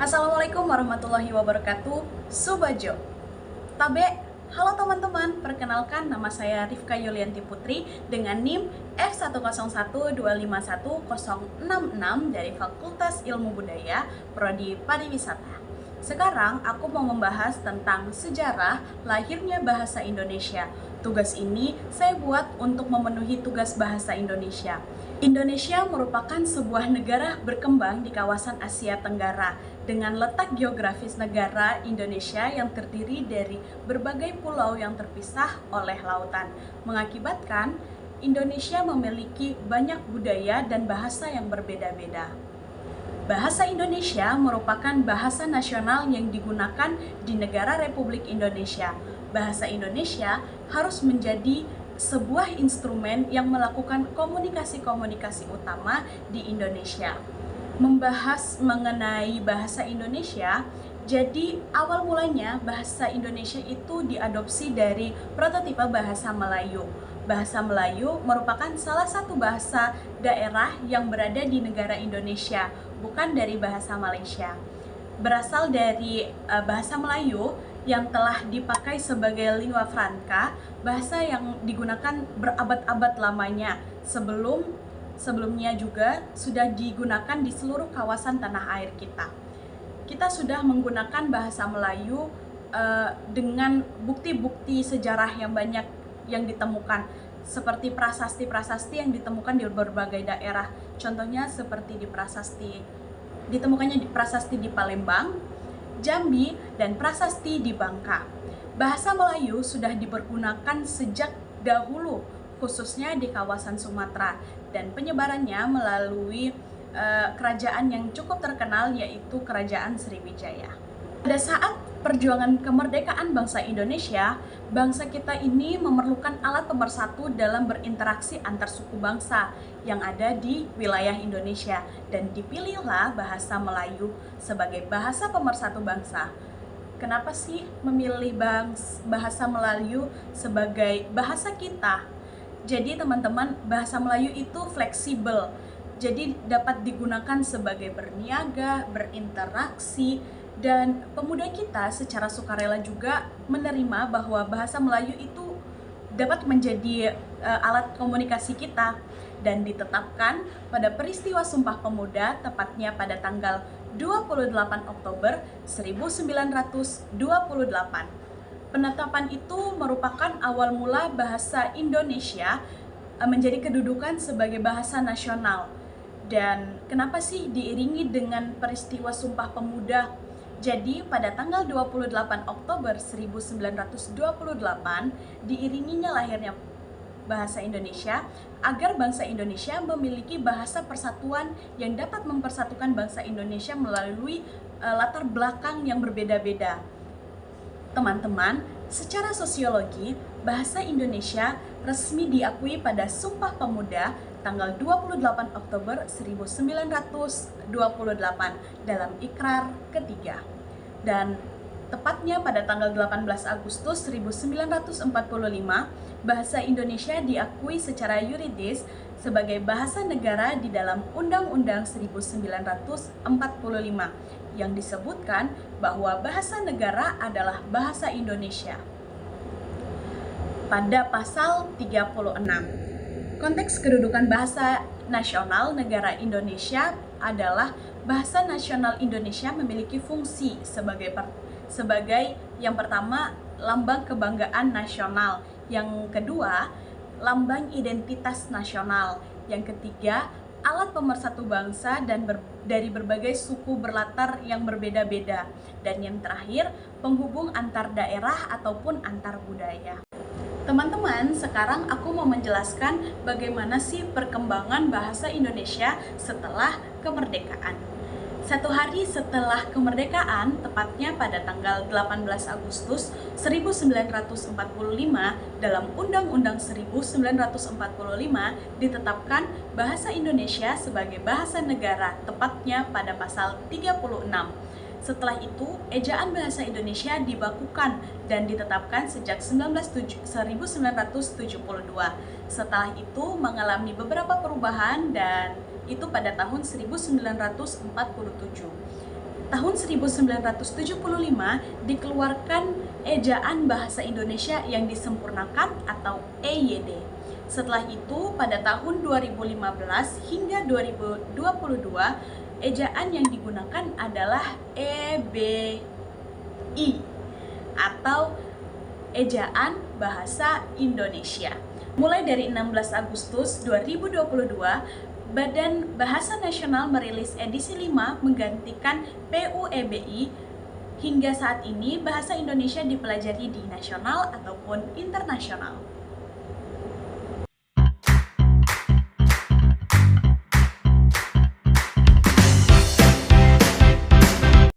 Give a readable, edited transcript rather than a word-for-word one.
Assalamualaikum warahmatullahi wabarakatuh. Subajo. Tabe, halo teman-teman. Perkenalkan nama saya Rifka Yulianti Putri dengan NIM F1012510666 dari Fakultas Ilmu Budaya, Prodi Pariwisata. Sekarang aku mau membahas tentang sejarah lahirnya bahasa Indonesia. Tugas ini saya buat untuk memenuhi tugas bahasa Indonesia. Indonesia merupakan sebuah negara berkembang di kawasan Asia Tenggara dengan letak geografis negara Indonesia yang terdiri dari berbagai pulau yang terpisah oleh lautan, mengakibatkan Indonesia memiliki banyak budaya dan bahasa yang berbeda-beda. Bahasa Indonesia merupakan bahasa nasional yang digunakan di negara Republik Indonesia. Bahasa Indonesia harus menjadi sebuah instrumen yang melakukan komunikasi-komunikasi utama di Indonesia. Membahas mengenai bahasa Indonesia, jadi awal mulanya bahasa Indonesia itu diadopsi dari prototipe bahasa Melayu. Bahasa Melayu merupakan salah satu bahasa daerah yang berada di negara Indonesia, bukan dari bahasa Malaysia. Berasal dari bahasa Melayu yang telah dipakai sebagai lingua franca, bahasa yang digunakan berabad-abad lamanya. Sebelumnya juga sudah digunakan di seluruh kawasan tanah air kita. Kita sudah menggunakan bahasa Melayu dengan bukti-bukti sejarah yang banyak yang ditemukan, seperti prasasti-prasasti yang ditemukan di berbagai daerah. Contohnya seperti ditemukannya di prasasti di Palembang, Jambi, dan prasasti di Bangka. Bahasa Melayu sudah dipergunakan sejak dahulu, khususnya di kawasan Sumatera, dan penyebarannya melalui kerajaan yang cukup terkenal, yaitu Kerajaan Sriwijaya. Pada saat perjuangan kemerdekaan bangsa Indonesia, bangsa kita ini memerlukan alat pemersatu dalam berinteraksi antar suku bangsa yang ada di wilayah Indonesia, dan dipilihlah bahasa Melayu sebagai bahasa pemersatu bangsa. Kenapa sih memilih bahasa Melayu sebagai bahasa kita? Jadi teman-teman, bahasa Melayu itu fleksibel. Jadi dapat digunakan sebagai berniaga, berinteraksi, dan pemuda kita secara sukarela juga menerima bahwa bahasa Melayu itu dapat menjadi alat komunikasi kita, dan ditetapkan pada peristiwa Sumpah Pemuda, tepatnya pada tanggal 28 Oktober 1928. Penetapan itu merupakan awal mula bahasa Indonesia menjadi kedudukan sebagai bahasa nasional. Dan kenapa sih diiringi dengan peristiwa Sumpah Pemuda? Jadi pada tanggal 28 Oktober 1928 diiringinya lahirnya bahasa Indonesia, agar bangsa Indonesia memiliki bahasa persatuan yang dapat mempersatukan bangsa Indonesia melalui latar belakang yang berbeda-beda. Teman-teman, secara sosiologi, bahasa Indonesia resmi diakui pada Sumpah Pemuda tanggal 28 Oktober 1928 dalam Ikrar ketiga. Dan tepatnya pada tanggal 18 Agustus 1945, bahasa Indonesia diakui secara yuridis sebagai bahasa negara di dalam Undang-Undang 1945 yang disebutkan bahwa bahasa negara adalah bahasa Indonesia. Pada pasal 36, konteks kedudukan bahasa nasional negara Indonesia adalah bahasa nasional Indonesia memiliki fungsi sebagai yang pertama, lambang kebanggaan nasional, yang kedua, lambang identitas nasional, yang ketiga, alat pemersatu bangsa dan dari berbagai suku berlatar yang berbeda-beda, dan yang terakhir, penghubung antar daerah ataupun antar budaya. Teman-teman, sekarang aku mau menjelaskan bagaimana sih perkembangan bahasa Indonesia setelah kemerdekaan. Satu hari setelah kemerdekaan, tepatnya pada tanggal 18 Agustus 1945, dalam Undang-Undang 1945 ditetapkan bahasa Indonesia sebagai bahasa negara, tepatnya pada pasal 36. Setelah itu, ejaan bahasa Indonesia dibakukan dan ditetapkan sejak 1972. Setelah itu mengalami beberapa perubahan dan itu pada tahun 1947. tahun 1975 dikeluarkan Ejaan Bahasa Indonesia yang Disempurnakan atau EYD. Setelah itu, pada tahun 2015 hingga 2022, ejaan yang digunakan adalah EBI atau Ejaan Bahasa Indonesia. Mulai dari 16 Agustus 2022, Badan Bahasa Nasional merilis edisi 5 menggantikan PUEBI. Hingga saat ini, bahasa Indonesia dipelajari di nasional ataupun internasional.